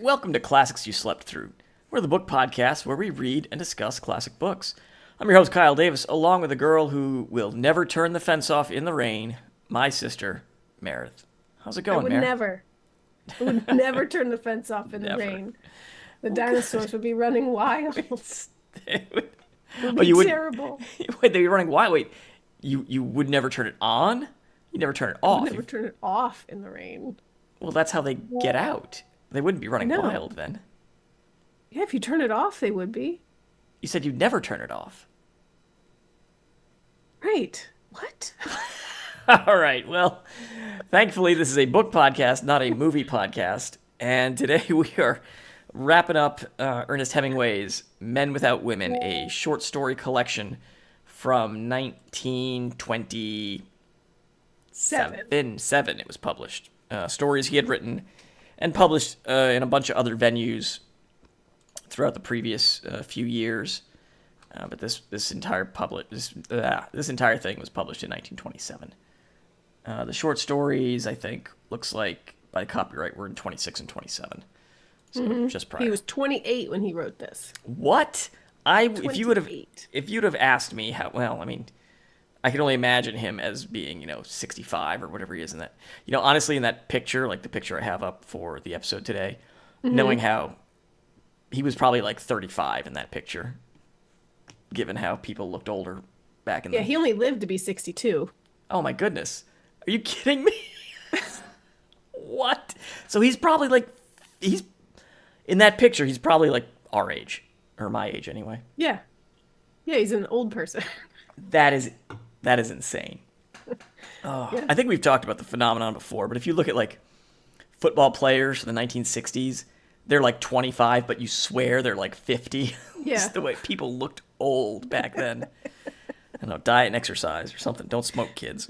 Welcome to Classics You Slept Through. We're the book podcast where we read and discuss classic books. I'm your host, Kyle Davis, along with a girl who will never turn the fence off in the rain, my sister, Meredith. How's it going, Meredith? I would never turn the fence off in the Never. rain. The dinosaurs would be running wild. It It would oh, be you would. terrible. Wait, they'd be running wild. Wait, you would never turn it on? You never turn it I would off. never turn it off in the rain. Well, that's how they get out. They wouldn't be I running know. wild then. Yeah, if you turn it off, they would be. You said you'd never turn it off. Right. What? All right. Well, thankfully, this is a book podcast, not a movie podcast. And today we are wrapping up Ernest Hemingway's Men Without Women, a short story collection from 1927. Seven. It was published. Stories he had written and published in a bunch of other venues throughout the previous few years. But this entire thing was published in 1927. The short stories, I think, looks like by copyright were in 26 and 27. So just prior. He was 28 when he wrote this. What? If you would have 28. if you'd have asked me how, well, I mean, I can only imagine him as being, 65 or whatever he is in that. Honestly, in that picture, like the picture I have up for the episode today, knowing how he was probably like 35 in that picture, given how people looked older back in Yeah, the. he only lived to be 62. Oh my goodness. Are you kidding me? What? So he's probably like, he's in that picture, he's probably like our age, or my age anyway. Yeah. Yeah, he's an old person. That is insane. Yeah. I think we've talked about the phenomenon before, but if you look at like football players from the 1960s, they're like 25, but you swear they're like 50. Yeah. Just the way people looked old back then. I don't know, diet and exercise or something. Don't smoke, kids.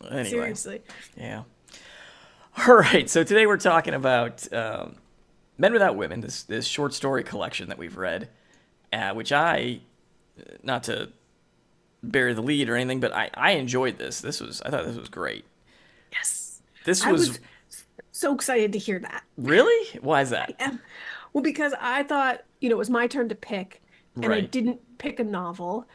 Anyway, Seriously. yeah. All right, so today we're talking about Men Without Women, this short story collection that we've read, which not to bury the lead or anything, but I enjoyed this. I thought this was great. Yes. This I was was so excited to hear that. really? Why is that? Yeah. Well, because I thought, it was my turn to pick, and I Right. didn't pick a novel,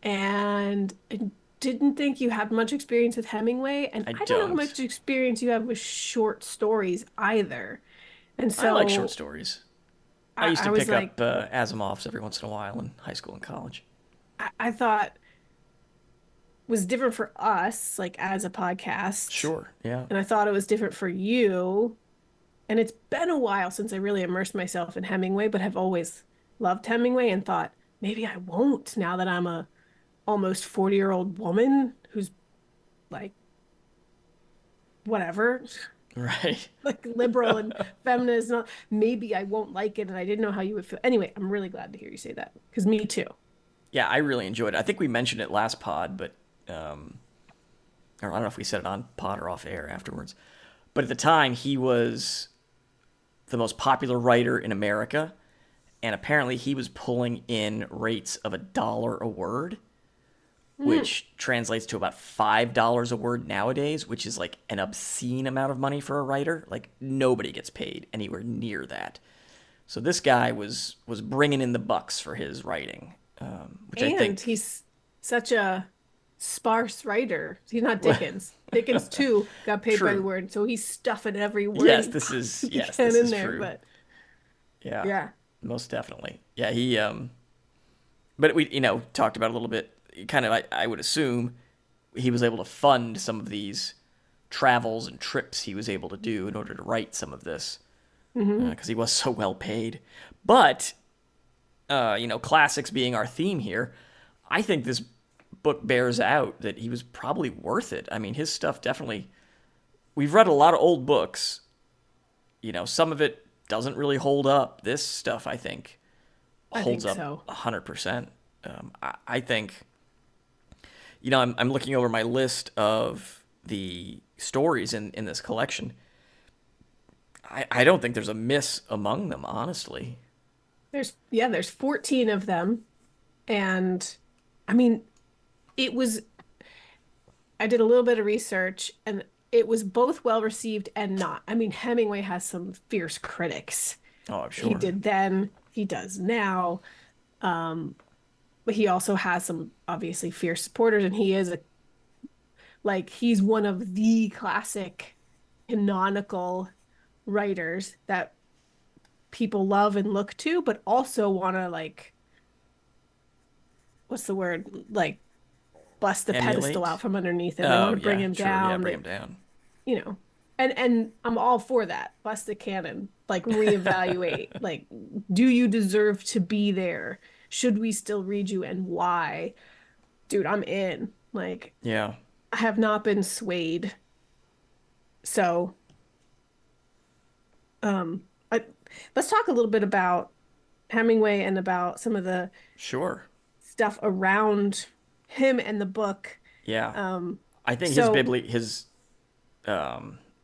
and I didn't think you had much experience with Hemingway, and I I don't know how don't. much experience you have with short stories either. And I like short so stories. I used I to was pick like, up Asimovs every once in a while in high school and college. I thought was different for us, like as a podcast, Sure. Yeah. and I thought it was different for you. And it's been a while since I really immersed myself in Hemingway, but have always loved Hemingway and thought maybe I won't now that I'm a almost 40-year-old woman who's like whatever, Right. like liberal and feminist. Not maybe I won't like it, and I didn't know how you would feel. Anyway, I'm really glad to hear you say that because me too. Yeah, I really enjoyed it. I think we mentioned it last pod, but or I don't know if we said it on pod or off air afterwards. But at the time, he was the most popular writer in America, and apparently he was pulling in rates of $1 a word, which translates to about $5 a word nowadays, which is like an obscene amount of money for a writer. Like nobody gets paid anywhere near that. So this guy was bringing in the bucks for his writing, which I And think. he's such a sparse writer. He's not Dickens. Dickens too got paid by the True. word, so he's stuffing every Yes, word this is he yes, can this in is there. true. But Yeah, yeah, most definitely. Yeah, he but we talked about it a little bit. Kind of, I would assume he was able to fund some of these travels and trips he was able to do in order to write some of this because he was so well paid. But classics being our theme here, I think this book bears out that he was probably worth it. I mean, his stuff definitely. We've read a lot of old books. Some of it doesn't really hold up. This stuff, I think, I holds think up so. 100%. I think, I'm looking over my list of the stories in this collection. I don't think there's a miss among them, honestly. There's 14 of them, and I mean, it was. I did a little bit of research, and it was both well received and not. I mean, Hemingway has some fierce critics. Oh, I'm He sure. did then, he does now. Um, but he also has some obviously fierce supporters, and he is a like he's one of the classic canonical writers that people love and look to, but also want to like what's the word? Like bust the pedestal out Emulate. from underneath him. They want Oh to bring yeah, him sure. Yeah, down. bring him down. You know, and I'm all for that. Bust the canon, like reevaluate. Like, do you deserve to be there? Should we still read you and why? Dude, I'm in. Like, Yeah, I have not been swayed. So, um, I, let's talk a little bit about Hemingway and about some of the sure. stuff around him and the book. Yeah, Um, I think so his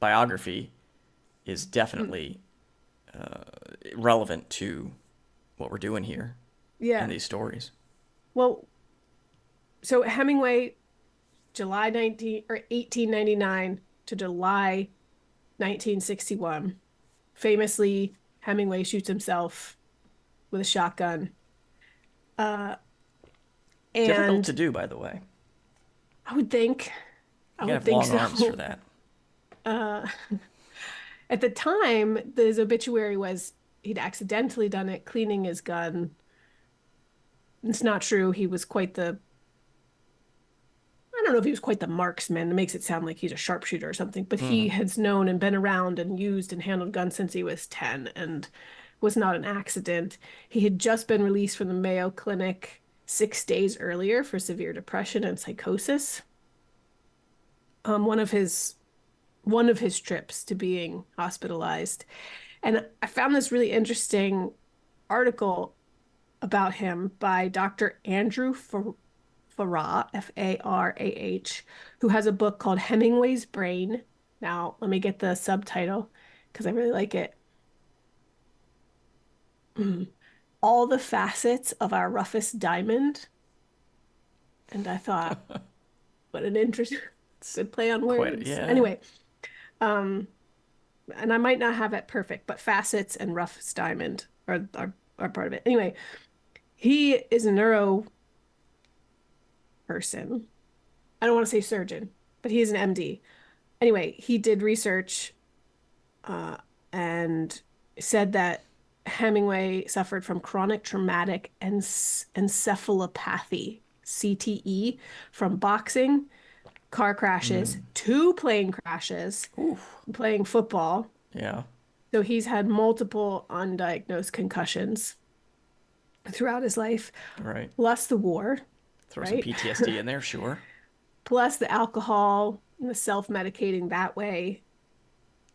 biography is mm, definitely relevant to what we're doing here in yeah. these stories. Well, so Hemingway, July 19 or 1899 to July 1961. Famously, Hemingway shoots himself with a shotgun. Uh, Difficult to and do, by the way. I would think, I You gotta would have think long arms for so. that. Uh, at the time, his obituary was he'd accidentally done it cleaning his gun. It's not true. He was quite the, I don't know if he was quite the marksman. It makes it sound like he's a sharpshooter or something, but he Mm-hmm. has known and been around and used and handled guns since he was 10 and was not an accident. He had just been released from the Mayo Clinic 6 days earlier for severe depression and psychosis. One of his trips to being hospitalized. And I found this really interesting article about him by Dr. Andrew Farah, Farah, who has a book called Hemingway's Brain. Now, let me get the subtitle because I really like it. All the facets of our roughest diamond. And I thought, what an interesting, It's good play on quite words. yeah. Anyway, um, and I might not have it perfect, but facets and roughest diamond are part of it. Anyway, he is a neuro person. I don't want to say surgeon, but he is an MD. Anyway, he did research uh, and said that Hemingway suffered from chronic traumatic encephalopathy, CTE, from boxing, car crashes, Mm. two plane crashes, Oof. playing football. Yeah. So he's had multiple undiagnosed concussions throughout his life, Right. plus the war, Throw some right? PTSD in there, sure. Plus the alcohol and the self-medicating that way,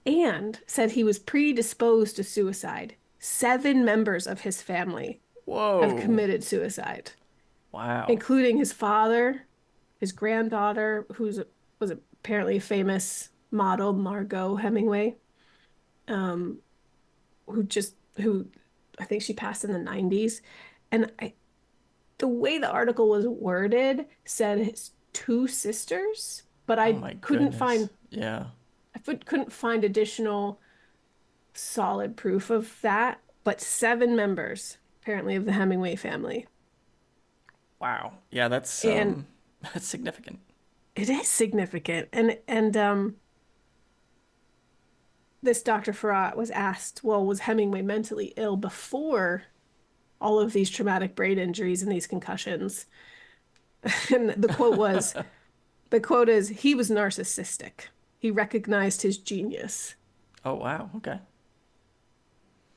and said he was predisposed to suicide. 7 members of his family have Whoa. committed suicide, Wow. including his father, his granddaughter, was apparently a famous model, Margot Hemingway, um, who I think she passed in the 90s. And the way the article was worded said his 2 sisters, but Oh I my couldn't goodness. find Yeah. couldn't find additional solid proof of that. But 7 members apparently of the Hemingway family, Wow. Yeah, and that's significant. it is significant. And this Dr. Farrat was asked, well, was Hemingway mentally ill before all of these traumatic brain injuries and these concussions? And the quote is, he was narcissistic. He recognized his genius. Oh wow. Okay.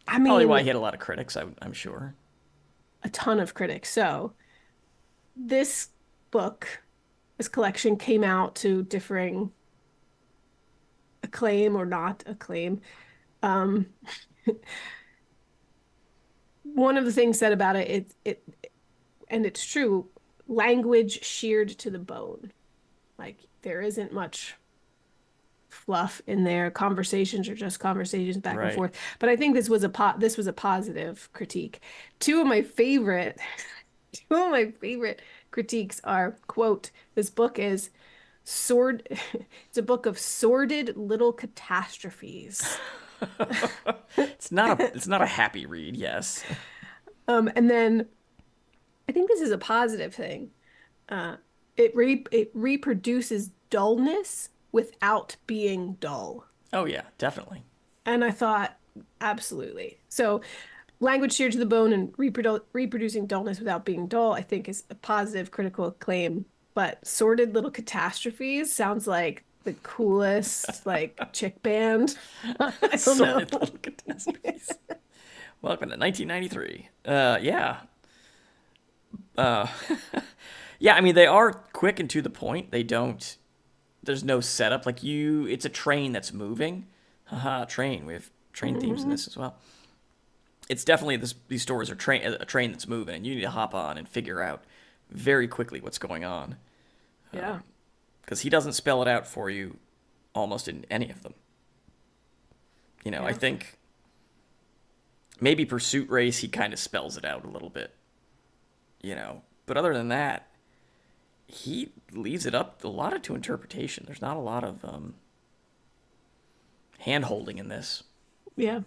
I Probably why mean, he had a lot of critics. I'm sure. a ton of critics. So this book, this collection came out to differing acclaim or not acclaim. Um, one of the things said about and it's true, language sheared to the bone. Like there isn't much fluff in there. Conversations are just conversations back and Right. forth. But I think this was a positive critique. Two of my favorite, two of my favorite critiques are, quote, this book is sword. It's a book of sordid little catastrophes. It's not a happy read, yes. And then I think this is a positive thing. Uh, it reproduces dullness without being dull. Oh yeah, definitely. And I thought, absolutely. So, language sheared to the bone and reproducing dullness without being dull, I think, is a positive critical acclaim. But sordid little catastrophes sounds like the coolest like chick band. I don't know. Sordid little catastrophes. Welcome to 1993. Yeah. Uh, yeah, I mean, they are quick and to the point. They don't, there's no setup. Like it's a train that's moving. Haha, train. We have train themes in Hmm. this as well. It's definitely these stories are a train that's moving, and you need to hop on and figure out very quickly what's going on. Yeah. Because he doesn't spell it out for you almost in any of them. I Yeah. think maybe Pursuit Race, he kind of spells it out a little bit, But other than that, he leaves it up a lot of to interpretation. There's not a lot of hand holding in this. Yeah.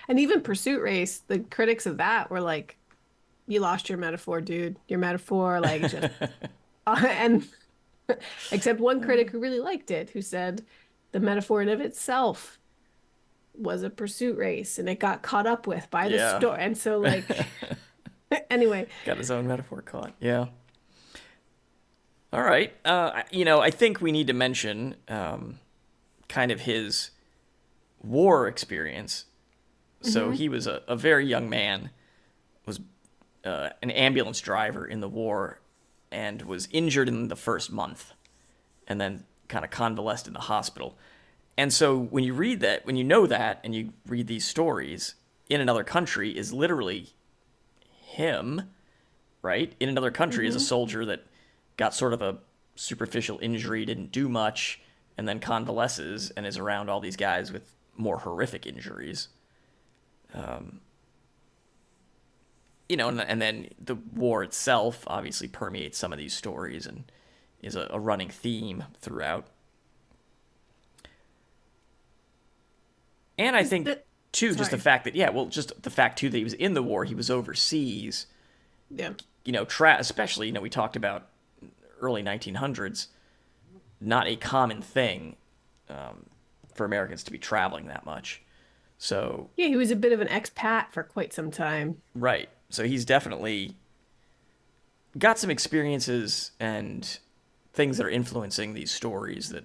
And even Pursuit Race, the critics of that were like, you lost your metaphor, dude. Your metaphor, like, just, and except one critic who really liked it, who said the metaphor in of itself was a pursuit race and it got caught up with by the Yeah, story. And so, like, anyway, got his own metaphor caught. Yeah. All right. I think we need to mention kind of his war experience. So hmm he was a very young man, was an ambulance driver in the war, and was injured in the first month, and then kind of convalesced in the hospital. And so when you read that, when you know that, and you read these stories, in another country is literally him, right? In another country is a hmm soldier that got sort of a superficial injury, didn't do much, and then convalesces and is around all these guys with more horrific injuries. And then the war itself obviously permeates some of these stories and is a running theme throughout. And I think too, just the sorry. fact that just the fact too that he was in the war, he was overseas. Yeah. Especially we talked about early 1900s, not a common thing for Americans to be traveling that much. So Yeah, he was a bit of an expat for quite some time. right, so he's definitely got some experiences and things that are influencing these stories that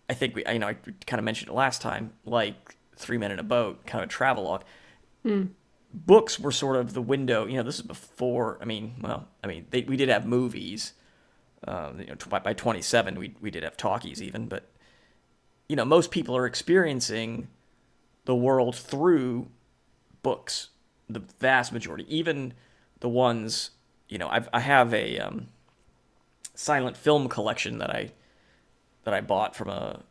I think I kind of mentioned it last time, like Three Men in a Boat, kind of a travelogue. Hmm. Books were sort of the window. This is before. We did have movies. By 27, we did have talkies even, but most people are experiencing the world through books. The vast majority, even the ones I have a silent film collection that I bought from a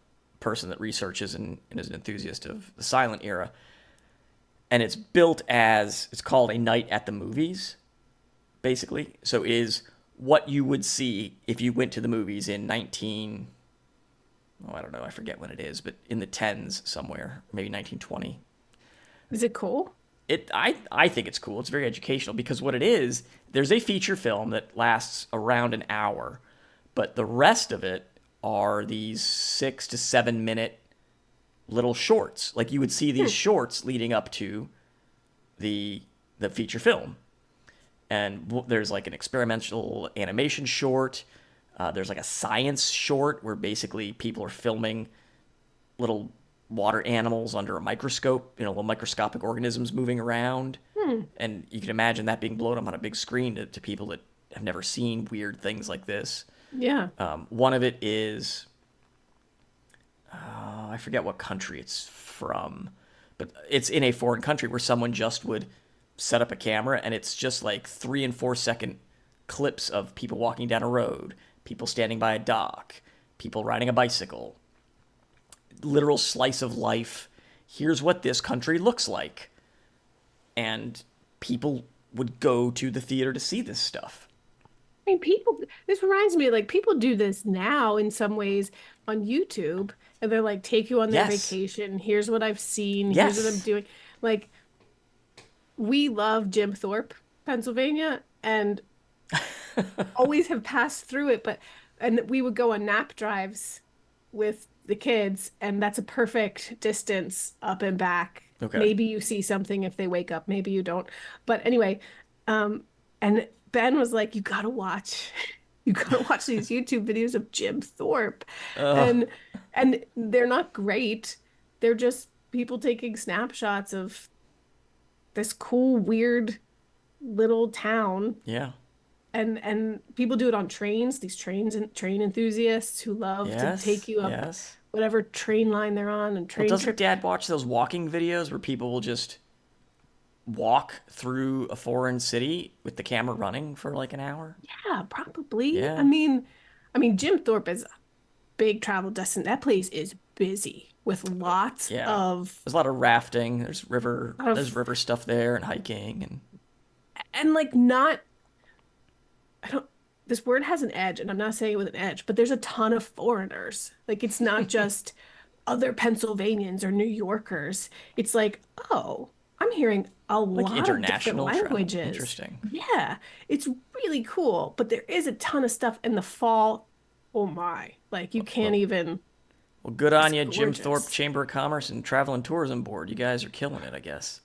person that researches and is an enthusiast of the silent era. And it's it's called A Night at the Movies, basically. So it is what you would see if you went to the movies in I don't know, I forget when it is, but in the tens somewhere, maybe 1920. Is it cool? I think it's cool. It's very educational because what it is, there's a feature film that lasts around an hour, but the rest of it are these 6 to 7 minute little shorts. Like you would see these Hmm. shorts leading up to the feature film. And there's like an experimental animation short. There's like a science short where basically people are filming little water animals under a microscope, little microscopic organisms moving around. Hmm. And you can imagine that being blown up on a big screen to people that have never seen weird things like this. Yeah. One of it is, I forget what country it's from, but it's in a foreign country where someone just would set up a camera and it's just like 3 and 4 second clips of people walking down a road, people standing by a dock, people riding a bicycle, literal slice of life. Here's what this country looks like. And people would go to the theater to see this stuff. I mean, people, this reminds me, like, people do this now in some ways on YouTube, and they're like, take you on their Yes. vacation. Here's what I've seen. Here's what I'm Yes. doing. Like, we love Jim Thorpe, Pennsylvania, and always have passed through it, and we would go on nap drives with the kids, and that's a perfect distance up and back. Okay. Maybe you see something if they wake up, maybe you don't. But anyway, and Ben was like, you gotta watch, you gotta watch these YouTube videos of Jim Thorpe. Uh, And they're not great. They're just people taking snapshots of this cool, weird little town, yeah. and people do it on trains, these trains and train enthusiasts who love to take Yes. you up Yes. whatever train line they're on and Well, train doesn't trip. Dad watch those walking videos where people will just walk through a foreign city with the camera running for like an hour? Yeah, probably. Yeah. I mean Jim Thorpe is a big travel destination. That place is busy with lots Yeah. There's a lot of rafting. There's of river stuff there and hiking and and like not I don't this word has an edge, and I'm not saying it with an edge, but there's a ton of foreigners. Like it's not just other Pennsylvanians or New Yorkers. It's like, oh, I'm hearing a like lot of different international travel. languages. Interesting. Yeah, it's really cool, but there is a ton of stuff in the fall. Oh my, like you can't Well, even, well, good it's on you, Jim Thorpe gorgeous. Chamber of Commerce and Travel and Tourism Board. You guys are killing it, I guess.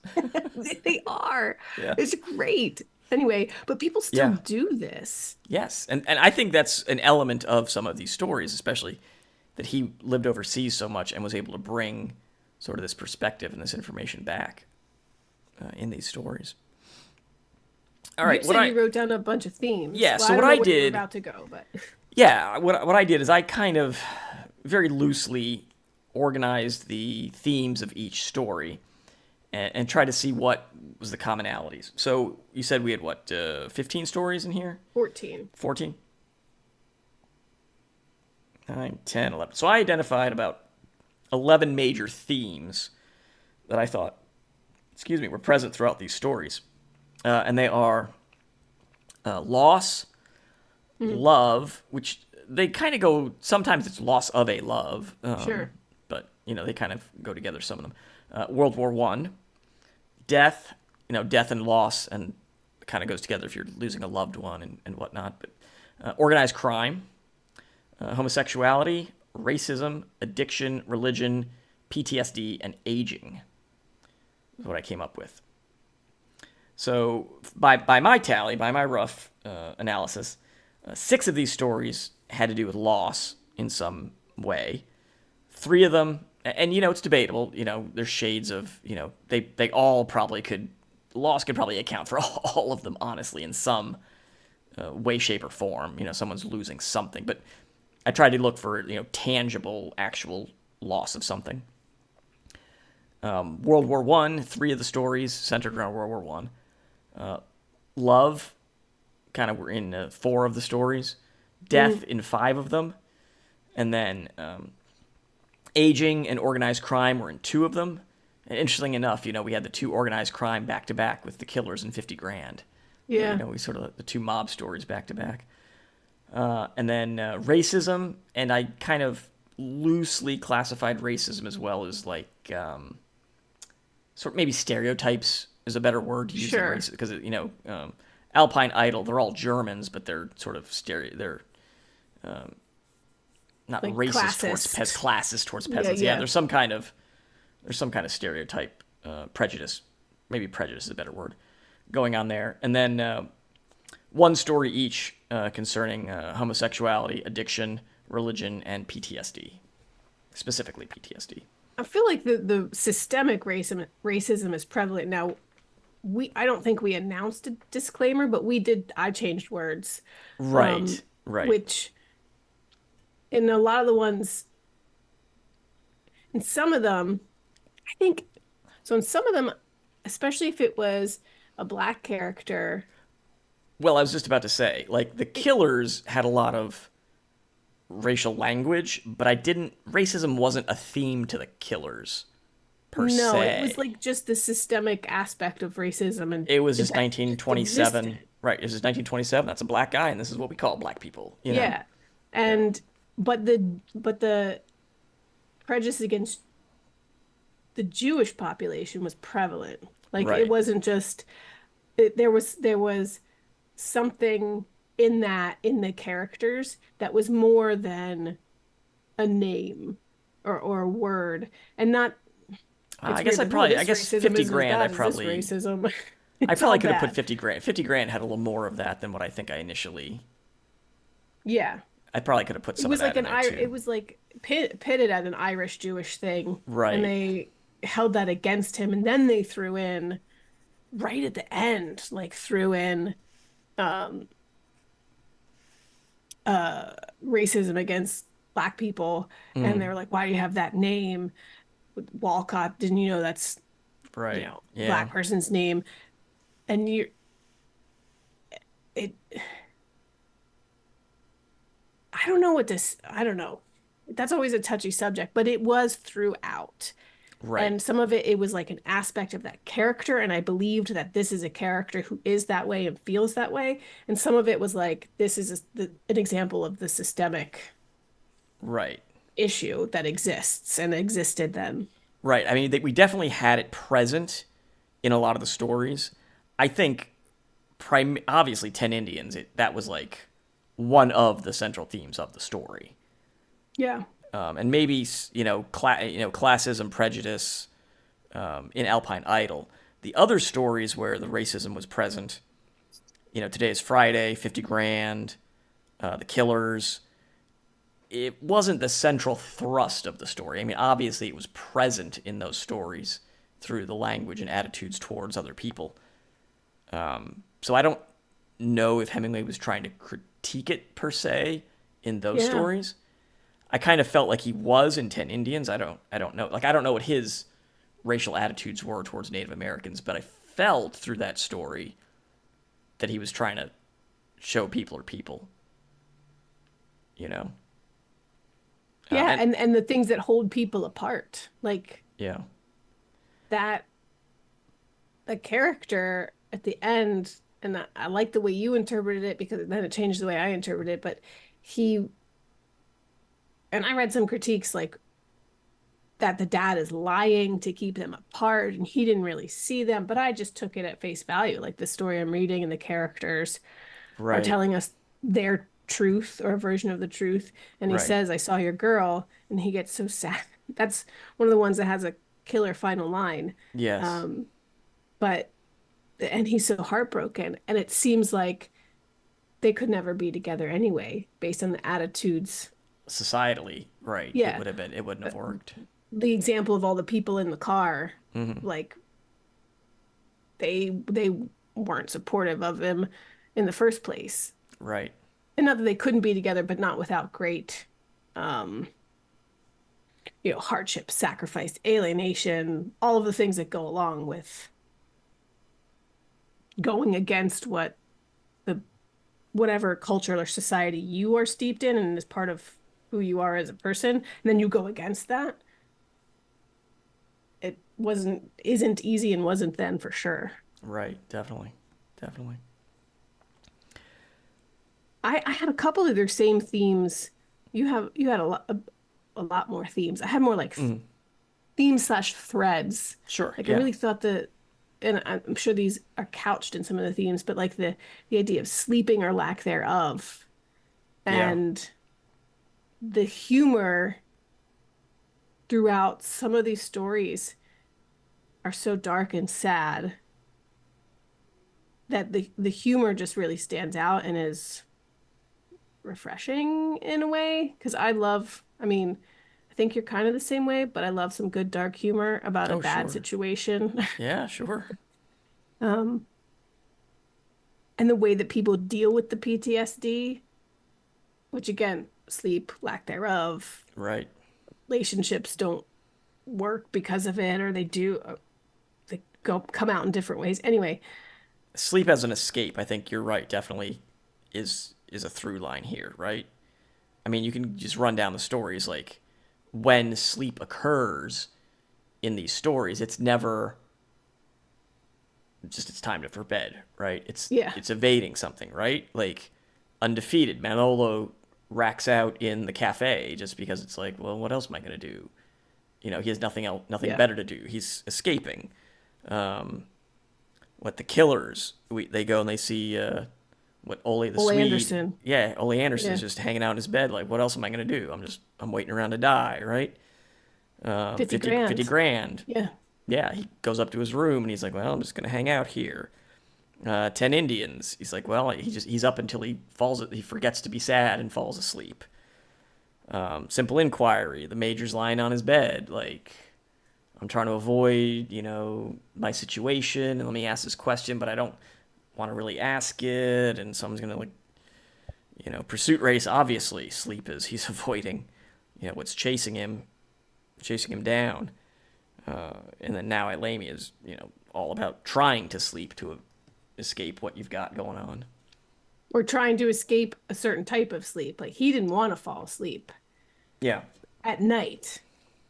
They are. Yeah. It's great. Anyway, but people still Yeah. do this. Yes. And I think that's an element of some of these stories, especially that he lived overseas so much and was able to bring sort of this perspective and this information back in these stories. All You right, what said I you wrote down a bunch of themes. yeah, Well, so I what don't know I where you're did, about to go, but yeah, what I did is I kind of very loosely organized the themes of each story and tried to see what was the commonalities. So you said we had what 15 stories in here? 14. 14? 9, 10, 11. So I identified about 11 major themes that I thought, excuse me, were present throughout these stories. And they are loss, Mm, love, which they kind of go, sometimes it's loss of a love, sure. but, they kind of go together, some of them. World War One, death, death and loss, and it kind of goes together if you're losing a loved one and whatnot. But organized crime, homosexuality, racism, addiction, religion, PTSD, and aging is what I came up with. So, by my tally, by my rough analysis, 6 of these stories had to do with loss in some way. 3 of them, and it's debatable. There's shades of they all probably could. Loss could probably account for all of them, honestly, in some way, shape, or form. Someone's losing something, but I tried to look for tangible, actual loss of something. World War One, 3 of the stories centered around World War One. Love, kind of were in 4 of the stories. Death Mm, in 5 of them, and then aging and organized crime were in 2 of them. And interesting enough, we had the 2 organized crime back to back with the killers and 50 grand. yeah. We sort of the 2 mob stories back to back. And then racism, and I kind of loosely classified racism as well as like sort of maybe stereotypes is a better word to use than Sure. racist because Alpine Idol, they're all Germans, but they're sort of they're not Like racist towards classist. classist towards Yeah, peasants. Yeah, yeah. there's some kind of stereotype, prejudice. Maybe prejudice is a better word going on there. And then 1 story each concerning homosexuality, addiction, religion, and PTSD, specifically PTSD. I feel like the systemic racism is prevalent now. I don't think we announced a disclaimer, but we did. I changed words, um, Right, right, which in a lot of the ones, in some of them, I think so. In some of them, especially if it was a black character, Well, I was just about to say, like, the it, killers had a lot of racial language, but racism wasn't a theme to the killers per no, it was se. like just the systemic aspect of racism and It was just that just existed. 1927. Right. This is 1927. That's a black guy, and this is what we call black people. You know. Yeah. Yeah. And but the prejudice against the Jewish population was prevalent. Like it Right. wasn't just there was something in that in the characters that was more than a name or a word and not I it's guess weird like, oh, I this guess racism 50 isn't as grand. bad as this racism. I It's probably all could have put bad. 50 grand. 50 grand had a little more of that than what I think I initially. Yeah. I probably could have put It some of was that like in an there I too. it was like pitted as an Irish Jewish thing and Right. they held that against him and then they threw in right at the end like threw in um uh racism against black people and they Mm. were like why do you have that name Walcott didn't you know that's Right. Yeah. black person's name and you it I don't know what this I don't know that's always a touchy subject but it was throughout Right. and some of it was like an aspect of that character and I believed that this is a character who is that way and feels that way and some of it was like this is an example of the systemic Right. issue that exists and existed then. Right. I mean, we definitely had it present in a lot of the stories. I think, obviously, 10 Indians, that was like one of the central themes of the story. Yeah. And maybe, classism, prejudice in Alpine Idol. The other stories where the racism was present, Today is Friday, 50 Grand, The Killers, it wasn't the central thrust of the story. I mean, obviously, it was present in those stories through the language and attitudes towards other people. So I don't know if Hemingway was trying to critique it per se in those Yeah. stories. I kind of felt like he was in Ten Indians. I don't know. Like I don't know what his racial attitudes were towards Native Americans, but I felt through that story that he was trying to show people are people. You know. Yeah, And and the things that hold people apart. Like yeah. that the character at the end and I like the way you interpreted it because then it changed the way I interpreted it, but he and I read some critiques like that the dad is lying to keep them apart and he didn't really see them, but I just took it at face value. Like the story I'm reading and the characters are Right. telling us their truth or a version of the truth. And he Right. says, I saw your girl. And he gets so sad. That's one of the ones that has a killer final line. Yes. Um, but, and he's so heartbroken. And it seems like they could never be together anyway, based on the attitudes. Societally, right. It Yeah. would have been. It wouldn't Uh, have worked. The example of all the people in the car, Hmm. like they weren't supportive of him in the first place. Right. And not that they couldn't be together, but not without great um, hardship, sacrifice, alienation, all of the things that go along with going against the whatever culture or society you are steeped in and is part of who you are as a person, and then you go against that. It isn't easy and wasn't then for sure. Right. Definitely. Definitely. I had a couple of their same themes. You had a lot more themes. I had more like Hmm. themes slash threads. Sure. Like I Yeah. really thought and I'm sure these are couched in some of the themes, but like the idea of sleeping or lack thereof, Yeah. and the humor throughout some of these stories are so dark and sad that the humor just really stands out and is refreshing in a way. Because I mean, I think you're kind of the same way, but I love some good dark humor about a Oh, bad sure. situation. Yeah. Sure. Um, and the way that people deal with the PTSD, which again, sleep, lack thereof, Right. relationships don't work because of it, or they do, they come out in different ways. Anyway, Sleep as an escape. I think you're right. Definitely is a through line here. Right. I mean, you can just run down the stories like when sleep occurs in these stories, it's never just it's time for bed, right? Yeah. It's evading something, right? Like undefeated. Manolo racks out in the cafe just because it's like, well, what else am I gonna do? He has nothing Yeah. better to do. He's escaping. Um, what the killers? They go and they see what Ole the Ole Swede. Anderson. Yeah, Ole Anderson is Yeah. just hanging out in his bed. Like, what else am I gonna do? I'm waiting around to die, right? 50 50 grand. grand. Yeah. Yeah, he goes up to his room and he's like, well, I'm just gonna hang out here. 10 Indians. He's like, well, he's up until he forgets to be sad and falls asleep. Simple inquiry. The major's lying on his bed. Like, I'm trying to avoid, my situation, and let me ask this question, but I don't want to really ask it, and someone's gonna like, pursuit race. Obviously, sleep is he's avoiding, what's chasing him down, and then now Elamy is, all about trying to sleep to escape what you've got going on. Or trying to escape a certain type of sleep. Like he didn't want to fall asleep Yeah, at night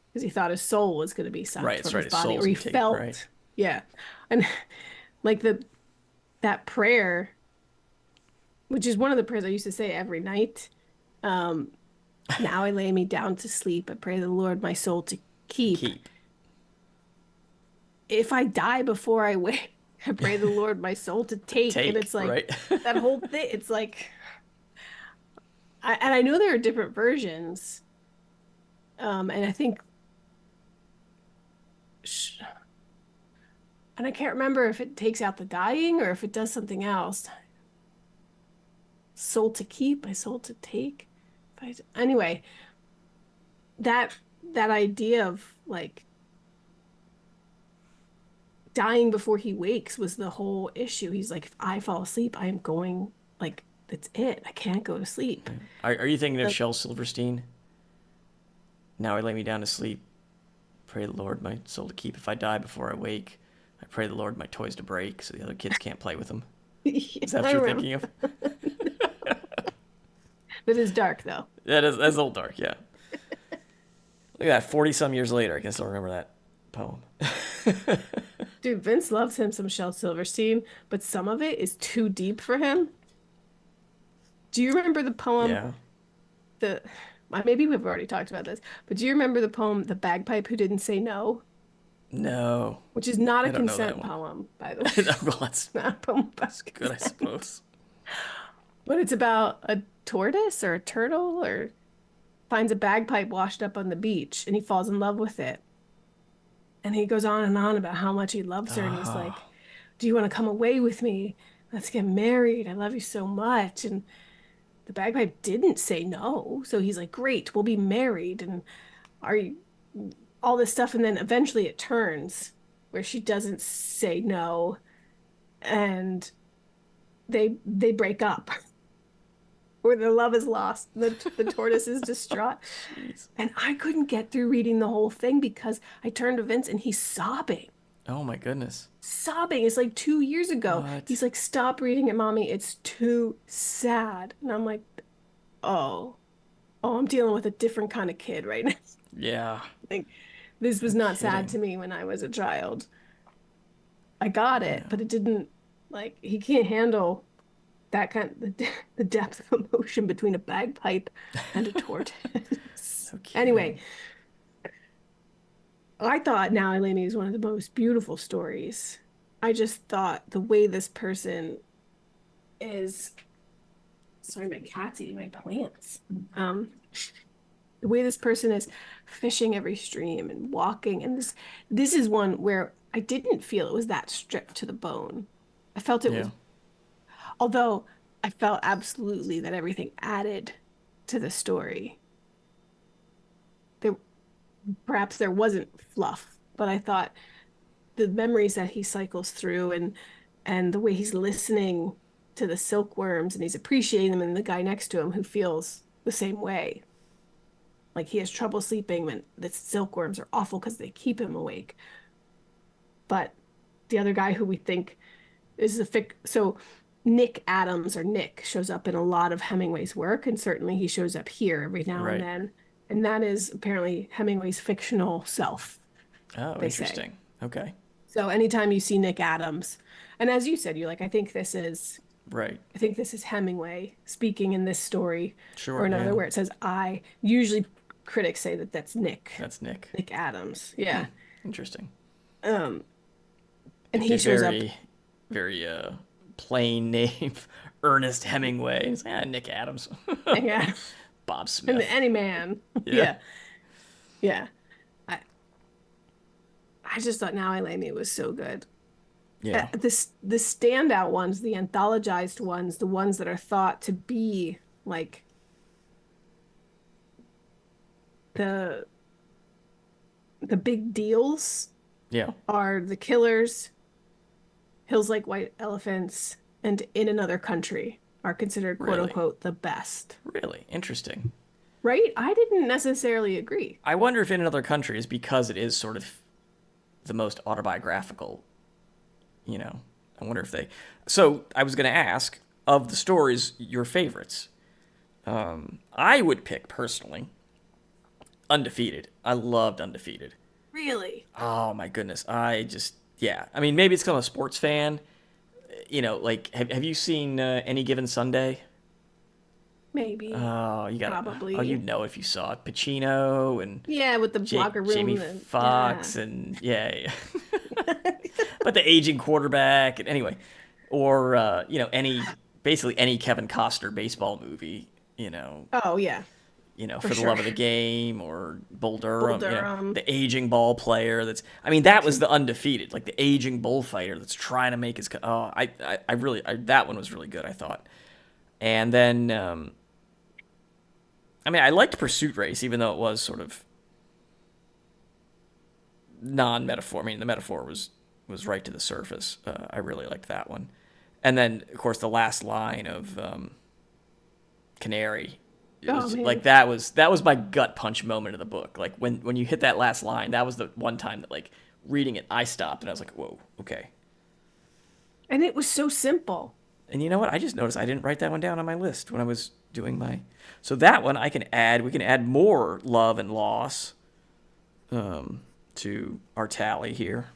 because he thought his soul was going to be right. sucked It's from right. his His body, soul's or he gonna take right. felt, yeah. And like that prayer, which is one of the prayers I used to say every night. Um, Now I lay me down to sleep. I pray the Lord my soul to To keep. keep If I die before I wake, I pray the Lord my soul to take. And take it's like right. that whole thing. It's like, and I know there are different versions. And I think, and I can't remember if it takes out the dying or if it does something else. Soul to keep, my soul to take. Anyway, that that idea of like dying before he wakes was the whole issue. He's like, if I fall asleep, I am going, like, that's it. I can't go to sleep. Are you thinking of Like, Shel Silverstein? Now I lay me down to sleep. Pray the Lord my soul to keep. If I die before I wake, I pray the Lord my toys to break so the other kids can't play with them. yeah, Is that what I you're remember. thinking of? But it's dark though. That's a little dark, yeah. Look at that, 40 some years later, I can still remember that poem. Dude, Vince loves him some Shel Silverstein, but some of it is too deep for him. Do you remember the poem, Yeah. the maybe we've already talked about this, but do you remember the poem The Bagpipe Who Didn't Say No? No, Which is not a I don't know that consent one. poem, by the way. No, well, that's, Not a poem about that's good, I consent. suppose. But it's about a tortoise or a turtle or finds a bagpipe washed up on the beach and he falls in love with it. And he goes on and on about how much he loves her. And he's Oh, like, do you want to come away with me? Let's get married. I love you so much. And the bagpipe didn't say no. So he's like, great, we'll be married. And are you all this stuff? And then eventually it turns where she doesn't say no and they break up. Where their love is lost. The tortoise is distraught. jeez. And I couldn't get through reading the whole thing because I turned to Vince and he's sobbing. Oh my goodness. Sobbing. It's like 2 years ago. What? He's like, stop reading it, mommy. It's too sad. And I'm like, oh, oh, I'm dealing with a different kind of kid right now. Yeah. Like, this No was not sad kidding. to me when I was a child. I got it, Yeah. but it didn't, like, he can't handle that the depth of emotion between a bagpipe and a tortoise. No Anyway, kidding. I thought Now I Lay Me is one of the most beautiful stories. I just thought the way this person is, sorry, my cat's eating my plants. The way this person is fishing every stream and walking, and this is one where I didn't feel it was that stripped to the bone. I felt it Yeah. was, although I felt absolutely that everything added to the story. There perhaps there wasn't fluff, but I thought the memories that he cycles through and the way he's listening to the silkworms and he's appreciating them and the guy next to him who feels the same way. Like he has trouble sleeping when the silkworms are awful because they keep him awake. But the other guy who we think is the so Nick Adams or Nick shows up in a lot of Hemingway's work, and certainly he shows up here every now and Right. then. And that is apparently Hemingway's fictional self, Oh, they say. interesting. Okay. So anytime you see Nick Adams, and as you said, you're like, Right. I think this is Hemingway speaking in this story or Sure. another Yeah. where it says I. Usually critics say that that's That's Nick. Nick Adams. Hmm. Yeah. Interesting. Um, and Picked a he shows up. very, very plain name, Ernest Hemingway. It's like, Nick Adams, Yeah. Bob And the Smith. Any Man. Yeah. Yeah. Yeah. I I just thought Now I Lay Me was so good. Yeah. The standout ones, the anthologized ones, the ones that are thought to be like the the big deals Yeah. are The Killers, Hills Like White Elephants, and In Another Country are considered quote Really. unquote the best. Really interesting. Right? I didn't necessarily agree. I wonder if in another country is because it is sort of the most autobiographical. You know, I wonder if they. So I was going to ask of the stories your favorites. I would pick personally Undefeated. I loved Undefeated. Really? Oh my goodness. I just yeah. I mean, maybe it's because I'm a sports fan. You know, like have you seen Any Given Sunday? Maybe. Oh, you got to oh Probably. you'd know if you saw it. Pacino and Yeah, with the locker Jamie room and yeah. Foxx and yeah, yeah. But the aging quarterback and anyway, or you know basically any Kevin Costner baseball movie. Oh yeah, for For the sure. love of the game or Bull Bull Durham. Durham. The aging ball player. That's I mean that was the Undefeated, like the aging bullfighter that's trying to make his. Oh, I really that one was really good. I thought, and then I mean I liked Pursuit Race even though it was sort of non-metaphor. I mean the metaphor was right to the surface. I really liked that one, and then of course the last line of Canary. It Oh was like man. that was my gut punch moment of the book. Like when you hit that last line, that was the one time that like reading it, I stopped and I was like, whoa, okay. And it was so simple. And you know what? I just noticed I didn't write that one down on my list when I was doing my. So that one I can add. We can add more love and loss to our tally here.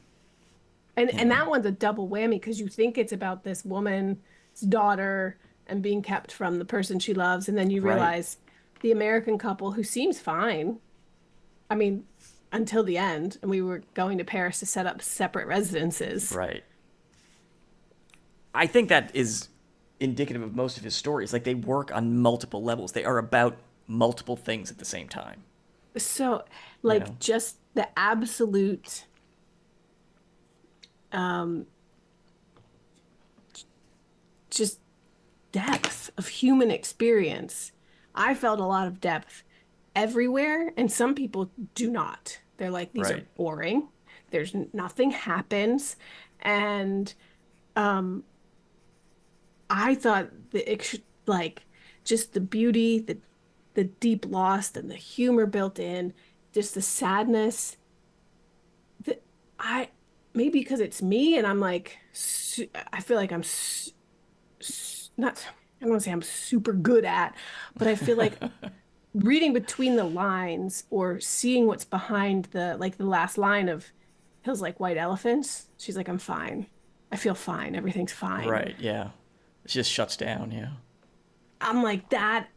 You And know, that one's a double whammy because you think it's about this woman's daughter and being kept from the person she loves, and then you right, realize the American couple who seems fine. I mean, until the end, and we were going to Paris to set up separate residences. right. I think that is indicative of most of his stories. Like they work on multiple levels. They are about multiple things at the same time. So, You know, like, just the absolute um just depth of human experience. I felt a lot of depth everywhere, and some people do not. They're like, these are right? boring. Nothing happens. And um, I thought like just the beauty, the deep loss and the humor built in, just the sadness that I maybe because it's me and I'm like I feel like not I don't want to say I'm super good at, but I feel like reading between the lines or seeing what's behind the last line of Hills Like White Elephants. She's like, I'm fine. I feel fine. Everything's fine. Right, yeah. It just shuts down, yeah. I'm like, that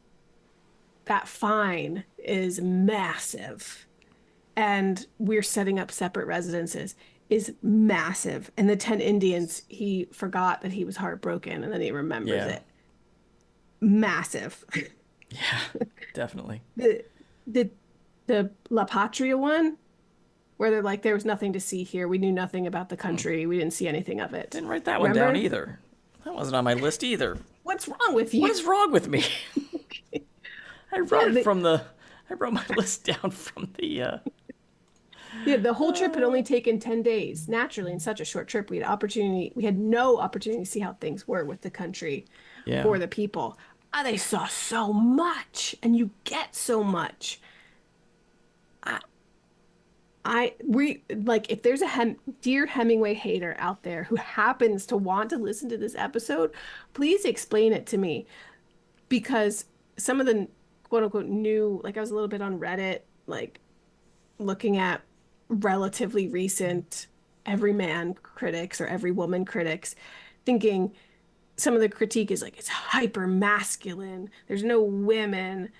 fine is massive. And we're setting up separate residences is massive. And the 10 Indians, he forgot that he was heartbroken and then he remembers Yeah. it. Massive. Yeah, definitely. The the the La Patria one, where they're like, there was nothing to see here. We knew nothing about the Hmm. country. We didn't see anything of it. Didn't write that one down Remember? either. That wasn't on my list either. What's wrong with What you? is wrong with me? I wrote Yeah, it from the I wrote my list down from the the whole trip had only taken 10 days. Naturally, in such a short trip, we had no opportunity to see how things were with the country yeah. or the people. Ah, they saw so much, and you get so much. I, we like if there's a dear Hemingway hater out there who happens to want to listen to this episode, please explain it to me because some of the quote unquote new, like I was a little bit on Reddit, like looking at relatively recent every man critics or every woman critics, thinking some of the critique is like it's hyper masculine. There's no women.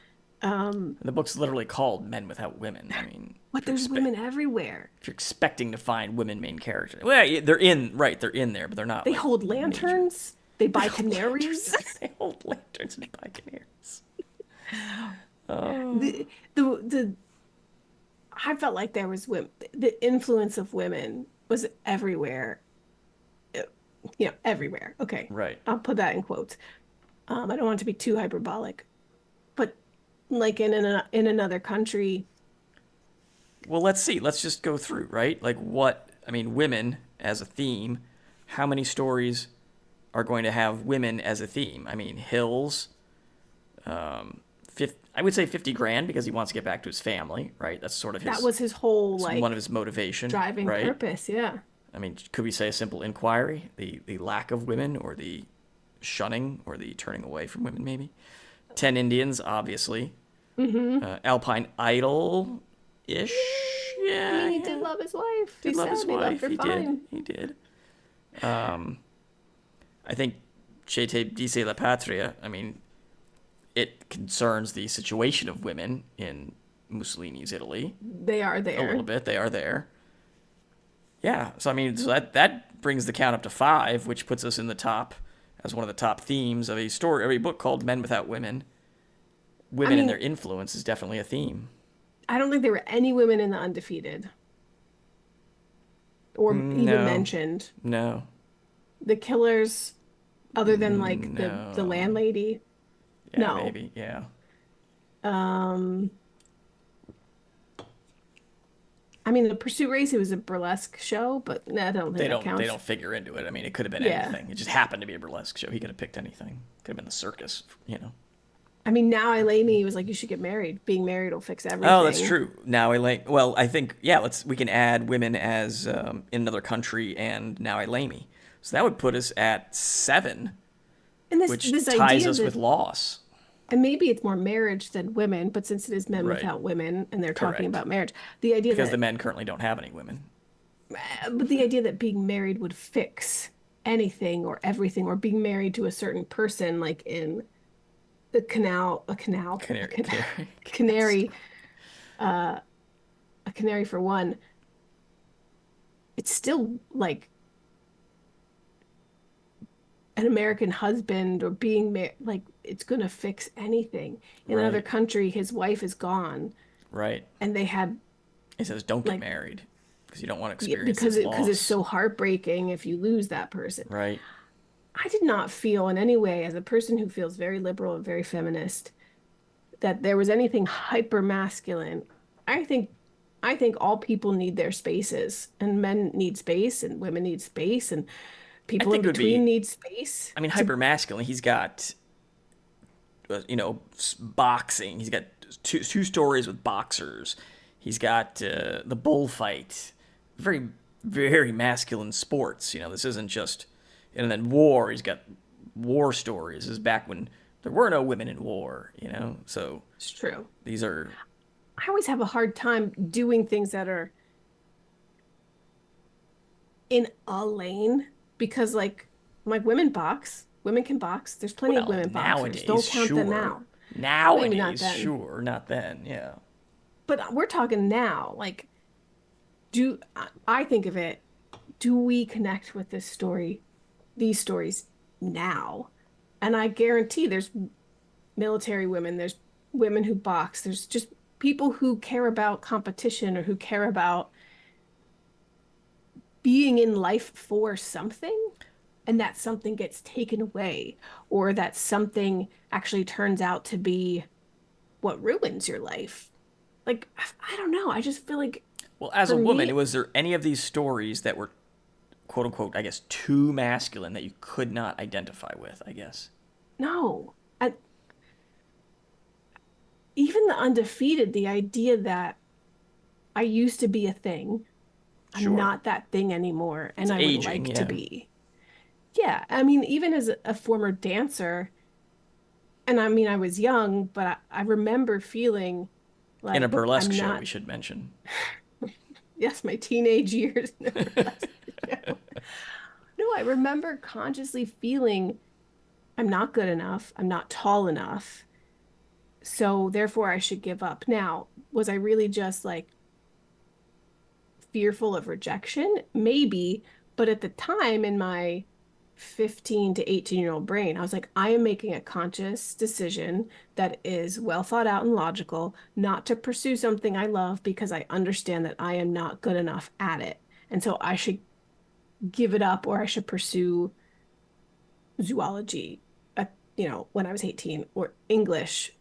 Um, The book's literally called Men Without Women. I mean, but there's women everywhere. if you're expecting to find women main characters, well, yeah, they're in right. They're in there, but they're not They like hold major. lanterns. They They buy hold lanterns. canaries. They hold lanterns and buy canaries. Oh, The, the I felt like there was women, the influence of women was everywhere. Uh, everywhere. Okay. right. I'll put that in quotes. I don't want it to be too hyperbolic, but like in another country, Well, let's see. Let's just go through, right? Like what, I mean, women as a theme. How many stories are going to have women as a theme? I mean, Hills, 50, I would say 50 grand because he wants to get back to his family, right? That's sort of that his, was his whole one of like his motivation, driving right? purpose. Yeah. I mean, could we say a simple inquiry? The lack of women or the shunning or the turning away from women, maybe? 10 Indians, obviously. Hmm. Alpine Idol ish. I mean, Yeah, he did yeah. love his wife. He Did love said his he loved wife. her He did. fine. He did. Um, I think Chete Dice la Patria, I mean, it concerns the situation of women in Mussolini's Italy They are a little there. bit. They are there. Yeah, so I mean, so that brings the count up to 5, which puts us in the top as one of the top themes of a story, of a book called Men Without Women. I Women and their mean, influence is definitely a theme. I don't think there were any women in the Undefeated or even No, mentioned. no, The killers, other than like the no. landlady, Yeah, no. maybe. Yeah, Um, I mean, the Pursuit Race, it was a burlesque show, but I don't think they that don't they counts. don't figure into it. I mean, it could have been Yeah. anything. It just happened to be a burlesque show. He could have picked anything. Could have been the circus. You know. I mean, now I lay me was like, you should get married. Being married will fix Oh, that's everything. true. Now I like. Well, I think yeah. We can add women as in another country and Now I Lay Me. So that would put us at 7, And which this ties idea us with that, Loss. and maybe it's more marriage than women, but since it is men Right. without women and they're talking Correct. about marriage, the idea Because the that, men currently don't have any women. but the idea that being married would fix anything or everything, or being married to a certain person, like in a Canary, canal, canary, canary, uh, a canary for one, it's still like an American husband or being married, like it's gonna fix anything. In another right, country, his wife is gone, right. and they had He says, "Don't get like married because you don't want to yeah, experience this because it's loss." so heartbreaking if you lose that person. Right. I did not feel in any way, as a person who feels very liberal and very feminist, that there was anything hyper masculine. I think I think all people need their spaces, and men need space, and women need space, and I people in think it would between be. need space I mean, to hyper masculine. He's got boxing. He's got two stories with boxers. He's got the bullfight. Very very masculine sports. This isn't just. And then war. He's got war stories. This is back when there were no women in war. So it's true. these are I always have a hard time doing things that are in a lane because like women box, women can box. There's plenty of well women boxers. Don't nowadays count them sure. out. Maybe not Nowadays then. sure, not then. Yeah. But we're talking now. Like do I think of it, do we connect with this story, these stories now? And I guarantee there's military women, there's women who box, there's just people who care about competition or who care about being in life for something, and that something gets taken away, or that something actually turns out to be what ruins your life. Like, I don't know. I just feel like Well, as for a woman, me, was there any of these stories that were quote unquote, I guess, too masculine that you could not identify with, I guess? no. Even the undefeated, the idea that I used to be a thing, I'm Sure. not that thing anymore, It's and I would aging, like to yeah. be. Yeah, I mean, even as a former dancer, and I mean, I was young, but I remember feeling In a like burlesque I'm show, not, we should mention. yes, my teenage years, nevertheless. No, I remember consciously feeling I'm not good enough. I'm not tall enough. So therefore I should give up. Now, was I really just like fearful of rejection? Maybe, but at the time in my 15 to 18-year-old brain, I was like, I am making a conscious decision that is well thought out and logical, not to pursue something I love because I understand that I am not good enough at it. And so I should give it up or I should pursue zoology when I was 18 or English,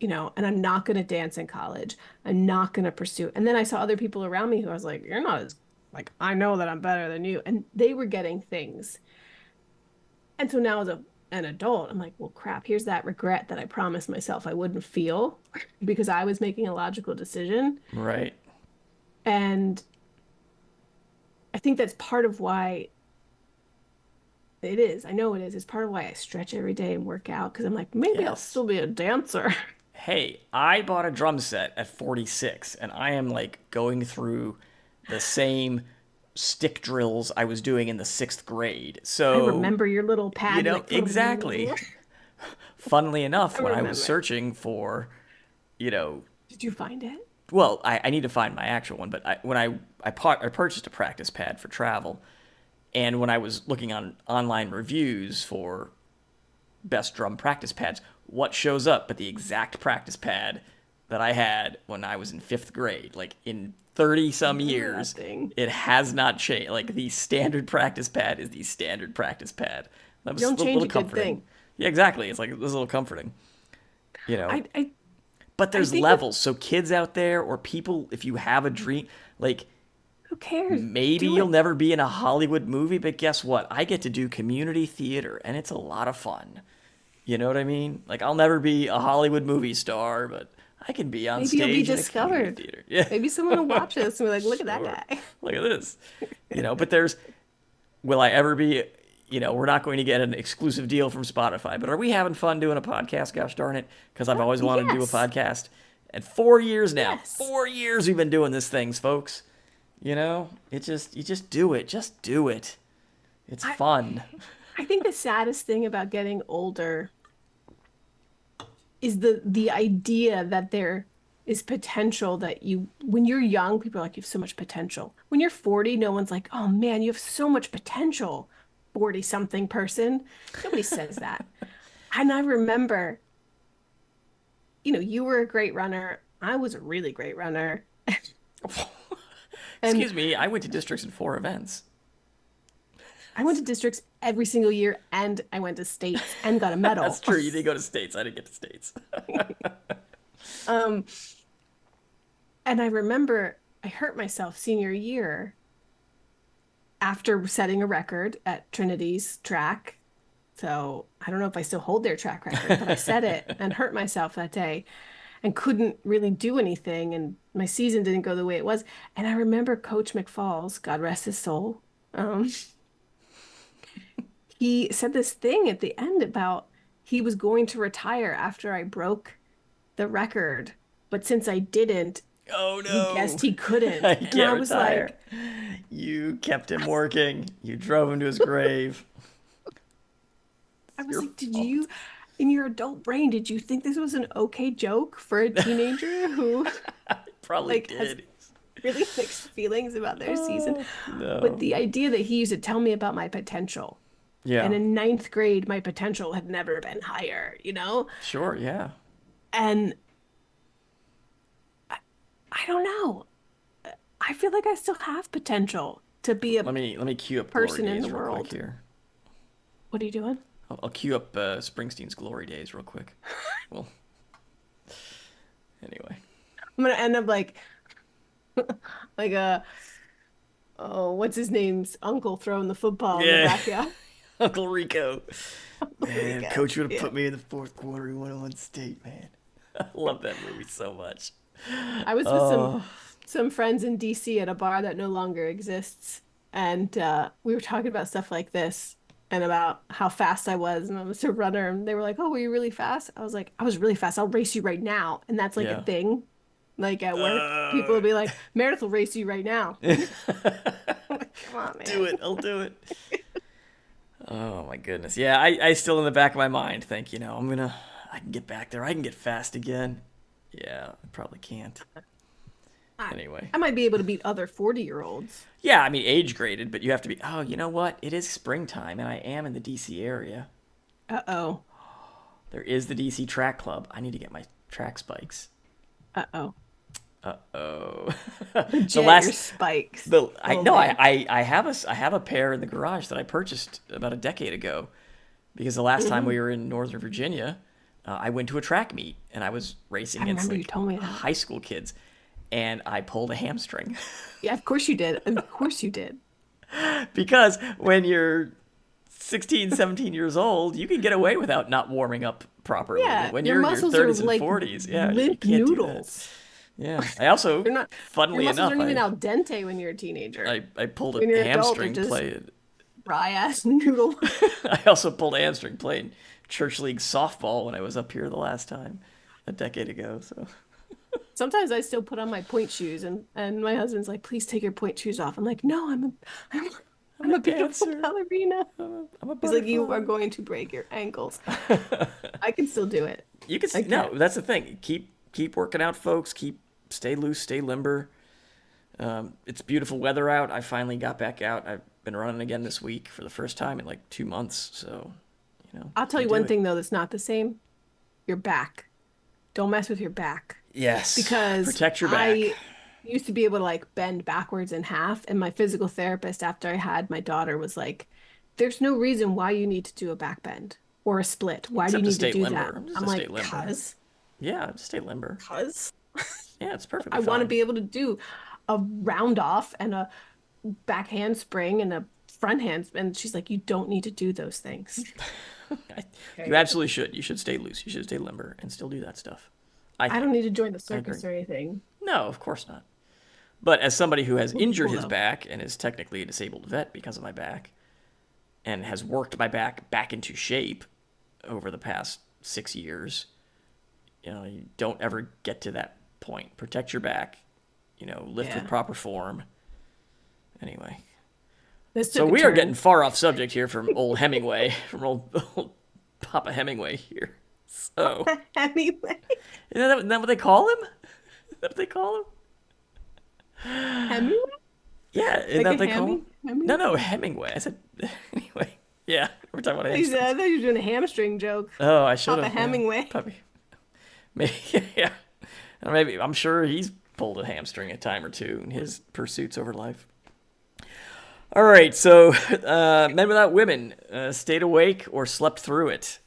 and I'm not going to dance in college. I'm not going to pursue. And then I saw other people around me who I was like, you're not as like I know that I'm better than you. And they were getting things. And so now as an adult, I'm like, well, crap, here's that regret that I promised myself I wouldn't feel because I was making a logical decision. Right. And I think that's part of why it is. I know it is. It's part of why I stretch every day and work out because I'm like, maybe I'll Yes. still be a dancer. Hey, I bought a drum set at 46, and I am like going through the same stick drills I was doing in the sixth grade. I So, remember your little pad like exactly. Funnily enough, I when I was remember. searching for, you know, Did you find it? well, I need to find my actual one, but I purchased a practice pad for travel, and when I was looking on online reviews for best drum practice pads, what shows up but the exact practice pad that I had when I was in fifth grade? Like in 30 I some remember that years, thing. it has not changed. Like the standard practice pad is the standard practice pad. That You was don't a change little a good comforting. thing. Yeah, exactly. It's like it was a little comforting, you know. I I But I there's think with levels. So kids out there or people, if you have a dream, like who cares? maybe Do you'll it. never be in a Hollywood movie, but guess what? I get to do community theater and it's a lot of fun. You know what I mean? Like I'll never be a Hollywood movie star, but I can be on Maybe you'll be stage in a community discovered. theater. Yeah, Maybe someone will watch this and be like, look at that sure. guy. Look at this. But there's will I ever be we're not going to get an exclusive deal from Spotify, but are we having fun doing a podcast, gosh darn it? Because I've always wanted to do a Yes. podcast. And 4 years now. Yes. 4 years we've been doing this things, folks. You just do it. Just do it. It's I fun. I think the saddest thing about getting older is the idea that there is potential that you when you're young, people are like, you have so much potential. When you're 40, no one's like, oh man, you have so much potential, 40 something person. Nobody says that. And I remember, you were a great runner. I was a really great runner. And Excuse me, I went to districts in 4 events. I went to districts every single year and I went to states and got a That's medal. true. You did go to states. I didn't get to states. Um, and I remember I hurt myself senior year after setting a record at Trinity's track. So I don't know if I still hold their track record, but I set it and hurt myself that day and couldn't really do anything. And my season didn't go the way it was. And I remember Coach McFalls, God rest his soul, he said this thing at the end about he was going to retire after I broke the record. But since I didn't, Oh he no, guessed he couldn't. you And I can't was retire. like, You kept him working. You drove him to his grave. I It's was your like, did fault. you, in your adult brain, did you think this was an okay joke for a teenager who Probably like has did. really mixed feelings about their season? Oh But no. the idea that he used to tell me about my potential. And Yeah. in ninth grade, my potential had never been higher. Sure. Yeah. And I, I don't know. I feel like I still have potential to be a Let me cue up Glory person in the Days real quick world. here. What are you doing? I'll cue up Springsteen's Glory Days real quick. Well, anyway. I'm gonna end up like a oh, what's his name's uncle throwing the football in the Yeah. backyard. Uncle Rico. There we Man, go. coach would have Yeah. put me in the fourth quarter. He won on state, man. I love that movie so much. I was with some Oh, some friends in DC at a bar that no longer exists, and we were talking about stuff like this and about how fast I was, and I was a runner, and they were like, "Oh, were you really fast?" I was like, "I was really fast. I'll race you right now," and that's like a yeah. thing. Like at work, people Uh, will be like, "Meredith will race you right now." Come on, Do man. it. I'll do it. Oh my goodness. Yeah, I still in the back of my mind think, I can get back there. I can get fast again. Yeah, I probably can't. I, Anyway. I might be able to beat other 40-year-olds. Yeah, I mean age graded, but you have to be. Oh, you know what? It is springtime, and I am in the DC area. Uh-oh. There is the DC track club. I need to get my track spikes. Uh-oh. Uh oh. the Legit, your last spikes. the I Oh no man. I have a pair in the garage that I purchased about a decade ago because the last time Hmm. we were in Northern Virginia, I went to a track meet and I was racing I against remember you like told me that. high school kids, and I pulled a hamstring Yeah, of course you did. Of course you did. because when you're 16, 17 years old, you can get away without not warming up properly. But Yeah, when your you're in your muscles are 30s and like 40s, yeah, you limp can't do that. noodles. Yeah. I also, They're not, your funnily muscles enough, aren't even I al dente when you're a teenager. I pulled When a you're an adult, they're hamstring just playing. dry ass noodle. I also pulled a hamstring playing church league softball when I was up here the last time, a decade ago. So Sometimes I still put on my point shoes and my husband's like, please take your point shoes off. I'm like, no, I'm I'm I'm a a beautiful dancer. ballerina. I'm a He's like, you are butterfly. going to break your ankles. I can still do it. You can I no. can. That's the thing. Keep working out, folks. Stay loose, stay limber. It's beautiful weather out. I finally got back out. I've been running again this week for the first time in like 2 months. So I'll tell you you do one it. thing though that's not the same. Your back. Don't mess with your back. Yes, Because protect your back. I used to be able to like bend backwards in half, and my physical therapist after I had my daughter was like, "There's no reason why you need to do a back bend or a split. Why do you Except to need to stay do that?" limber. Just I'm to stay like, limber. "Cause, Yeah, just stay limber. cause Yeah, it's perfectly I want to fine. be able to do a round off and a back handspring and a front hand." And she's like, "You don't need to do those things." You Okay. absolutely should. You should stay loose. You should stay limber and still do that stuff. I I don't think. need to join the I agree. circus or anything. No, of course not. But as somebody who has Would be injured cool his though. back and is technically a disabled vet because of my back, and has worked my back into shape over the past 6 years, you don't ever get to that point. Protect your back. Lift with Yeah. proper form. Anyway, This so took a we are getting turn. far off subject here from old Hemingway, from old Papa Hemingway here. So, Hemingway. isn't that what they call him? Is that what they call him? Hemingway? Yeah, isn't Like that a what they call him? hammy? No, Hemingway? no, Hemingway. I said anyway. Yeah, we're talking about I hamstrings. thought you were doing a hamstring joke. Oh, I should Papa have. Yeah, Hemingway. puppy. Maybe. Yeah. Or maybe I'm sure he's pulled a hamstring a time or two in his pursuits over life. All right, so men without women stayed awake or slept through it.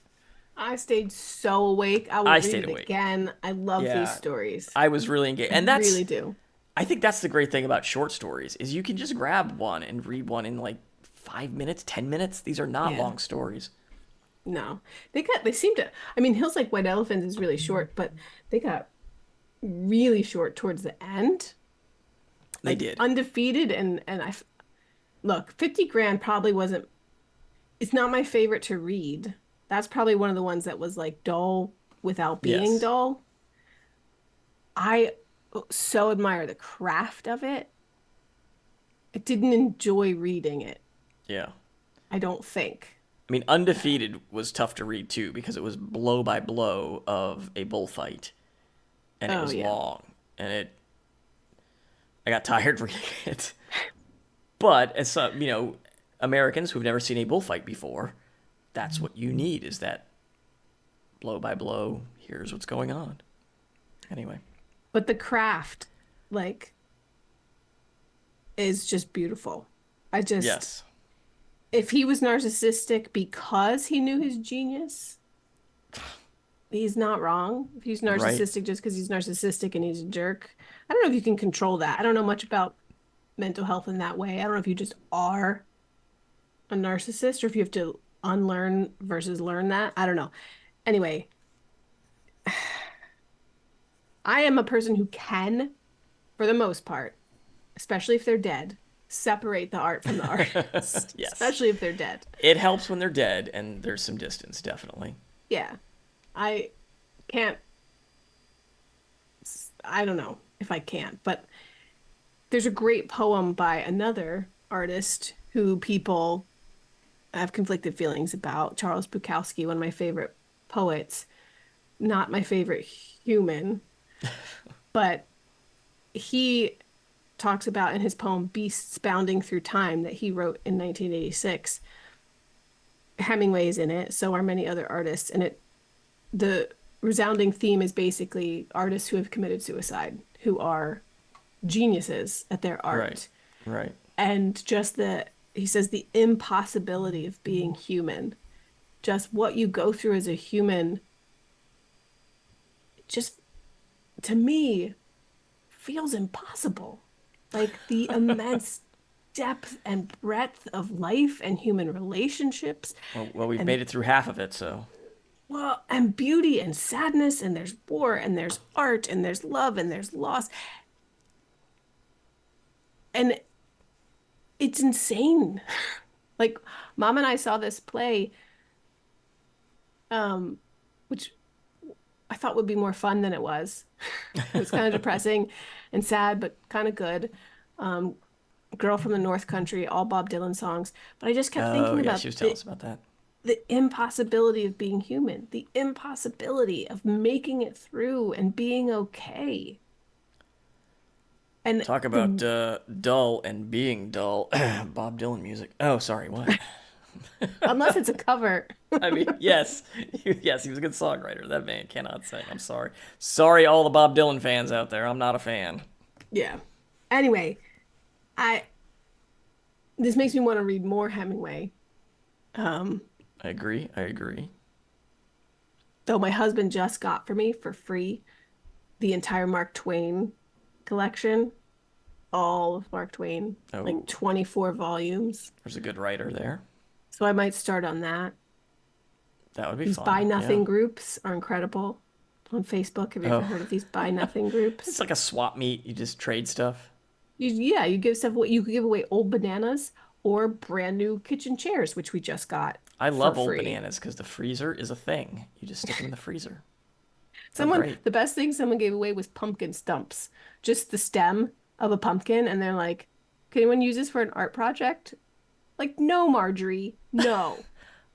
I stayed so awake. I will I read stayed it awake. again. I love these Yeah, stories. I was really engaged, I and really do. I think that's the great thing about short stories is you can just grab one and read one in like 5 minutes, 10 minutes. These are not Yeah. long stories. No. They seem to, I mean, Hills Like White Elephants is really short, but they got really short towards the end. They Like did. Undefeated look, 50 Grand probably wasn't, it's not my favorite to read. That's probably one of the ones that was like dull without being Yes. dull. I so admire the craft of it. I didn't enjoy reading it, Yeah. I don't think. I mean, Undefeated was tough to read too because it was blow by blow of a bullfight, and it Oh was yeah. long, and I got tired reading it. But as some, Americans who've never seen a bullfight before, that's what you need is that blow by blow. Here's what's going on. Anyway, But the craft, like, is just beautiful. I just, yes, if he was narcissistic because he knew his genius, he's not wrong. If he's right. narcissistic just because he's narcissistic and he's a jerk, I don't know if you can control that. I don't know much about mental health in that way. I don't know if you just are a narcissist or if you have to unlearn versus learn that. I don't know. Anyway, I am a person who can, for the most part, especially if they're dead, separate the art from the artist, Yes, especially if they're dead. it helps when they're dead and there's some distance, definitely. Yeah, I can't, I don't know if I can, but there's a great poem by another artist who people have conflicted feelings about, Charles Bukowski, one of my favorite poets, not my favorite human, but he talks about in his poem Beasts Bounding Through Time that he wrote in 1986. Hemingway is in it, so are many other artists, and the resounding theme is basically artists who have committed suicide, who are geniuses at their Right. art. Right. And just he says the impossibility of being human, just what you go through as a human, just to me feels impossible. Like the immense depth and breadth of life and human relationships Well, we've and made it through half of it, so well, and beauty and sadness, and there's war, and there's art, and there's love, and there's loss. And it's insane. Like, mom and I saw this play, um, which I thought would be more fun than it was. It was kind of depressing and sad, but kind of good. Um, Girl from the North Country, all Bob Dylan songs. But I just kept oh thinking yeah, about she was telling us about that. the impossibility of being human, the impossibility of making it through and being okay. And Talk about the dull and being dull. Bob Dylan music. Oh, sorry, what? unless it's a cover. I mean, yes, yes, he was a good songwriter. That man cannot sing. I'm sorry. Sorry, all the Bob Dylan fans out there. I'm not a fan. Yeah. Anyway, I this makes me want to read more Hemingway. Um, I agree. I agree. though my husband just got for me for free the entire Mark Twain collection, all of Mark Twain, Oh, like 24 volumes. there's a good writer there. So I might start on that. That would be These buy fun. Yeah. nothing groups are incredible on Facebook. Have you ever Oh, heard of these buy nothing it's groups? like a swap meet. You just trade stuff. Yeah, you give stuff what you could give away old bananas or brand new kitchen chairs, which we just got I for love old free. bananas because the freezer is a thing. You just stick them in the freezer. They're Someone, great. the best thing someone gave away was pumpkin stumps, just the stem of a pumpkin, and they're like, "Can anyone use this for an art project?" Like, no, Marjorie, no.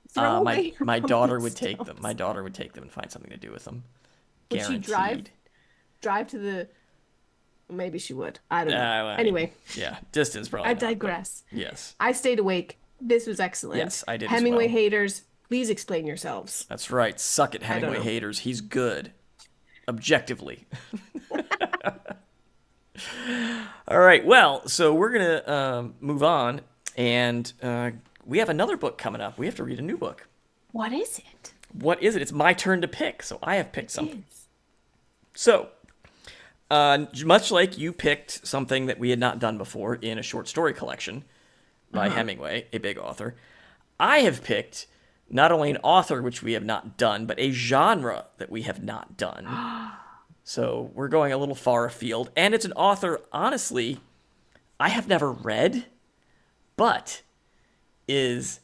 Throw My away your my daughter pumpkin would take them. My stumps. daughter would take them and find something to do with them. Would she drive Guaranteed. drive to the? Maybe she would. I don't know. I mean, Anyway, yeah, distance probably I not, but digress. yes, I stayed awake. This was excellent. yes, I did as Hemingway well. haters, please explain yourselves. That's right. Suck it, I don't Hemingway know. haters. He's good, objectively. All right. Well, so we're gonna move on, and we have another book coming up. We have to read a new book. What is it? What is it? It's my turn to pick, so I have picked It something. is. So, much like you picked something that we had not done before in a short story collection by Uh-huh. Hemingway, a big author, I have picked not only an author which we have not done, but a genre that we have not done. So we're going a little far afield, and it's an author, honestly, I have never read, but is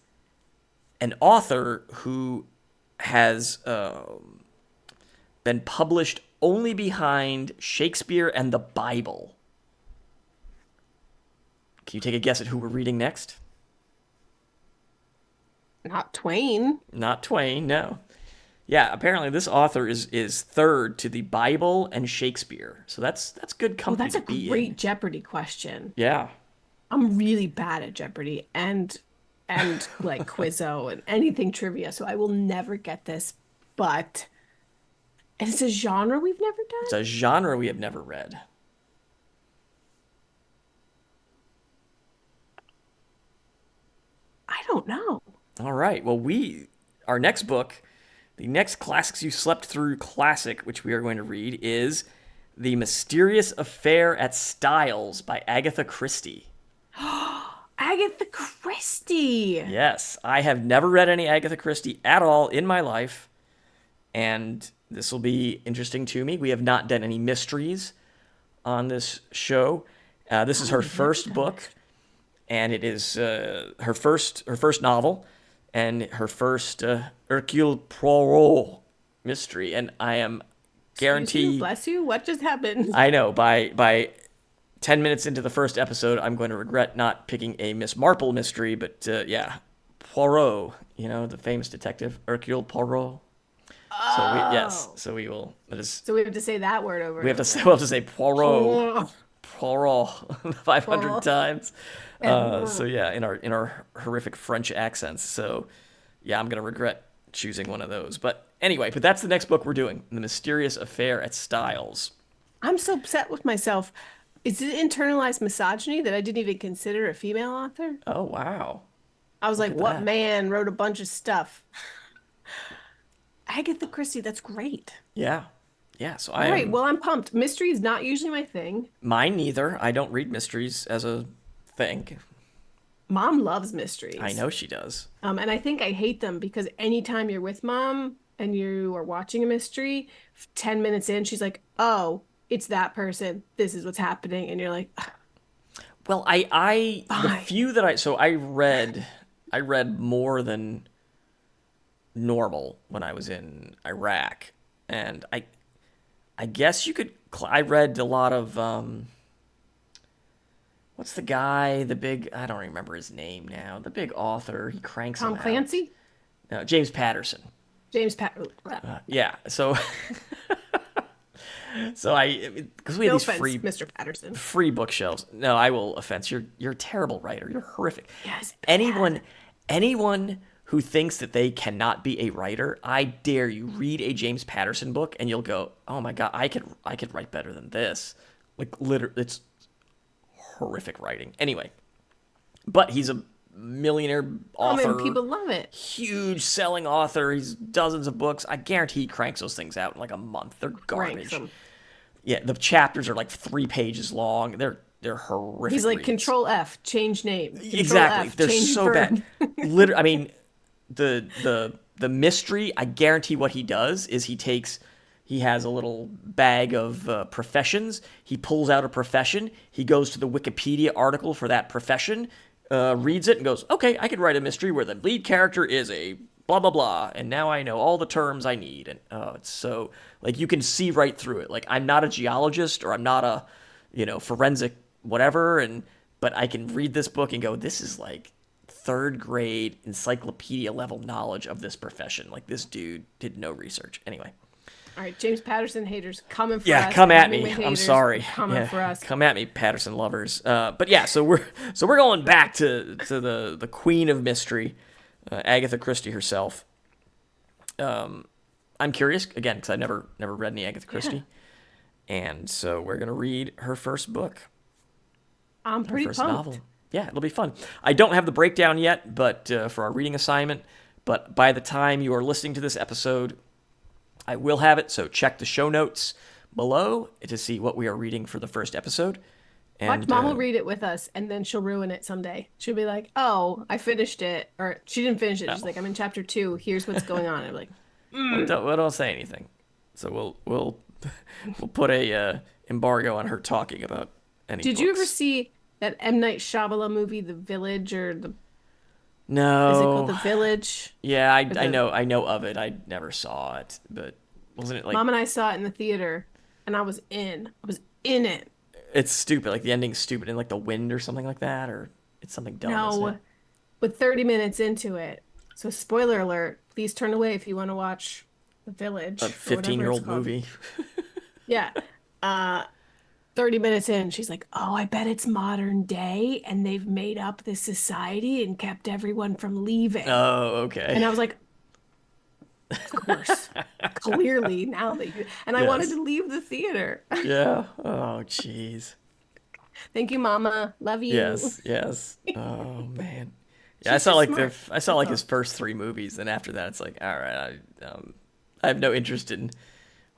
an author who has been published only behind Shakespeare and the Bible. Can you take a guess at who we're reading next? Not Twain. Not Twain, no. Yeah, apparently this author is third to the Bible and Shakespeare. So that's good Oh, company that's to a be great in. Jeopardy question. Yeah. I'm really bad at Jeopardy and like Quizzo and anything trivia, so I will never get this. But and it's a genre we've never It's done. a genre we have never read. I don't know. All right. Well, our next book, the next Classics You Slept Through classic, which we are going to read, is The Mysterious Affair at Styles by Agatha Christie. Agatha Christie. Yes, I have never read any Agatha Christie at all in my life, and this will be interesting to me. We have not done any mysteries on this show. This is Oh, her we've never first done book, and it is her first novel, and her first Hercule Poirot mystery. And I am Excuse you, guaranteed. bless you. What just happened? I know by 10 minutes into the first episode, I'm going to regret not picking a Miss Marple mystery, but yeah, Poirot, the famous detective, Hercule Poirot. Oh. So we will. That is, So we have to say that word over we and have to over. say, we'll have to say Poirot, Oh. Poirot, 500 Oh. times. And So yeah, in our horrific French accents. So yeah, I'm gonna regret choosing one of those. But anyway, that's the next book we're doing, The Mysterious Affair at Styles. I'm so upset with myself. Is it internalized misogyny that I didn't even consider a female author? Oh wow, I was look like, at what that. man wrote a bunch of stuff? Agatha Christie, that's great. Yeah, yeah. So I All right, am well, I'm pumped. Mystery is not usually my thing. mine neither. I don't read mysteries as a thing. Mom loves I mysteries. know she does. And I think I hate them because anytime you're with mom and you are watching a mystery, 10 minutes in, she's like, oh, it's that person. This is what's happening. And you're like, "Ugh, Well, the fine. few that I read more than normal when I was in Iraq, and I guess you could. I read a lot of what's the guy, the big, I don't remember his name now, the big author. He cranks them Tom out. Clancy? No, James Patterson. James Pat. Yeah. So because we had No these offense, Mr. Patterson. free bookshelves. No, I will offense. You're a terrible writer. You're horrific. Yes, Anyone bad. anyone who thinks that they cannot be a writer, I dare you read a James Patterson book and you'll go, "Oh my god, I could write better than this." Like literally it's horrific writing. Anyway, but he's a millionaire Oh man, author, people love it. huge selling author. He's dozens of books. I guarantee he cranks those things out in like a month. They're Ranks garbage. him. Yeah, the chapters are like 3 pages long. They're horrific. He's like reads. Control F, change name. Control Exactly. F, They're change so verb. bad. Literally, I mean, the mystery. I guarantee what he does is he has a little bag of professions. He pulls out a profession. He goes to the Wikipedia article for that profession, reads it, and goes, "Okay, I could write a mystery where the lead character is a blah blah blah, and now I know all the terms I need." And it's so like you can see right through it. Like I'm not a geologist or I'm not a forensic whatever, but I can read this book and go, "This is like third grade encyclopedia level knowledge of this profession." Like this dude did no research. Anyway. All right, James Patterson haters coming for Yeah, us. come at Hemingway me. I'm haters sorry. coming Yeah, for us. come at me, Patterson lovers. But yeah, so we're going back to the queen of mystery, Agatha Christie herself. I'm curious again because I never read any Agatha Christie, and so we're gonna read her first book, I'm her pretty first pumped. novel. Yeah, it'll be fun. I don't have the breakdown yet, but for our reading assignment. But by the time you are listening to this episode, I will have it, so check the show notes below to see what we are reading for the first episode. Watch, And Mom will read it with us, and then she'll ruin it someday. She'll be like, "Oh, I finished it," or she didn't finish it. no, She's like, "I'm in chapter 2. Here's what's going on." I'm like, don't say anything. So we'll put a embargo on her talking about any "Did books. you ever see that M. Night Shyamalan movie, The Village, or the is it called No. The Village?" Yeah, Or I know of it. I never saw it, but wasn't it like Mom and I saw it in the theater, and I was in. I was in it. it's stupid? Like the ending's stupid and like the wind or something like that, or it's something dumb, isn't it? No, but 30 minutes into it. So spoiler alert, please turn away if you want to watch The Village A or whatever it's 15-year-old called. movie. Yeah. Uh 30 minutes in, she's like, "Oh, I bet it's modern day and they've made up this society and kept everyone from leaving." Oh, And okay. I was like, "Of course." Clearly now that you and I wanted Yes. to leave the theater. Yeah. Oh, jeez. Thank you, Mama. Love you. Yes. Yes. Oh man. Yeah, She's just smart. I saw That's like all. his first 3 movies, and after that, it's like, all right, I have no interest in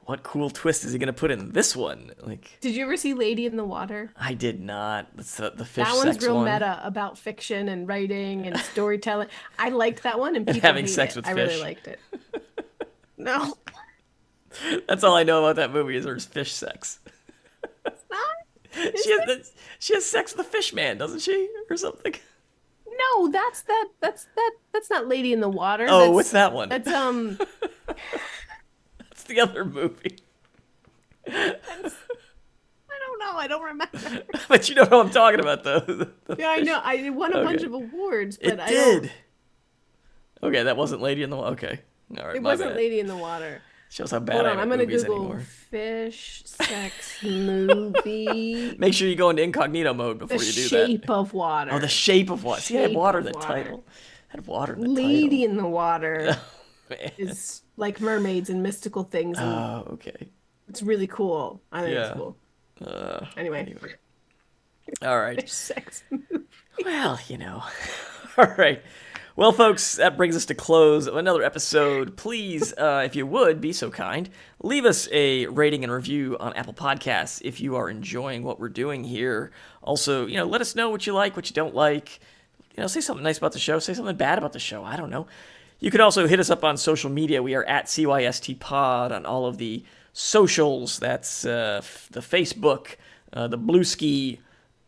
what cool twist is he gonna put in this one. Like, Did you ever see Lady in the Water? I did not. That's the fish That one's sex real one, meta about fiction and writing and storytelling. I liked that one, and and people having hate sex it. with I really fish. liked it. No, That's all I know about that movie is there's fish sex. it's not. Is She has it? she has sex with a fish man, doesn't she, or something? No, that's that. That's not Lady in the Water. Oh, what's that one? That's That's the other movie. I don't know. I don't remember. But you know what I'm talking about, though. The Yeah, I fish. know. I won a bunch Okay. of awards, It but I don't. did. Okay, that wasn't Lady in the Water. Okay. All right, It my wasn't bad. Lady in the Water. Shows how bad Hold I on, am I'm at gonna movies Google anymore. fish sex movie Make sure you go into incognito mode The before you do that. Shape of Oh, The Water. Shape of Water. See, I had Shape water in of the Water. title. I had water in the title. Lady in the Water Man. is like mermaids and mystical things, and Oh, okay. it's really cool. I think it's Yeah. cool. Uh, Anyway, anyway. All right. fish sex movie. Well, All right. Well, folks, that brings us to close of another episode. Please, if you would, be so kind, leave us a rating and review on Apple Podcasts if you are enjoying what we're doing here. Also, let us know what you like, what you don't like. Say something nice about the show. Say something bad about the show. I don't know. You could also hit us up on social media. We are at CYST Pod on all of the socials. That's the Facebook, the Blueski,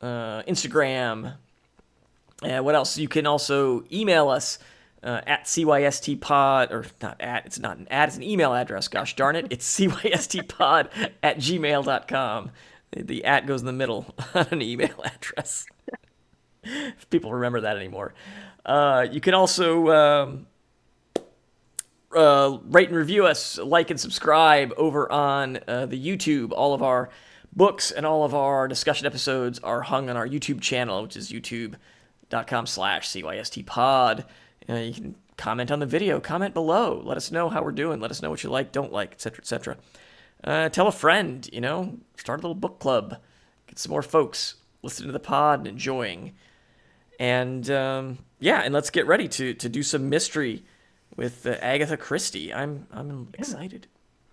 Instagram. What else? You can also email us at cystpod, or not at, it's not an ad, it's an email address. Gosh darn it. It's cystpod at gmail.com. The at goes in the middle on an email address. If people remember that anymore. You can also rate and review us, like and subscribe over on the YouTube. All of our books and all of our discussion episodes are hung on our YouTube channel, which is youtube.com/cystpod. You can comment on the video, comment below, let us know how we're doing, let us know what you like, don't like, etc., etc. Tell a friend, start a little book club, get some more folks listening to the pod and enjoying. And and let's get ready to do some mystery with Agatha Christie. I'm excited.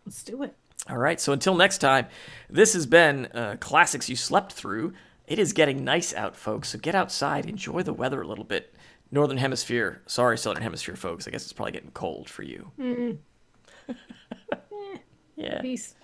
Let's do it. All right, so until next time, this has been Classics You Slept Through. It is getting nice out, folks, so get outside, enjoy the weather a little bit. Northern Hemisphere. Sorry, Southern Hemisphere, folks. I guess it's probably getting cold for you. Mm. Yeah. Peace.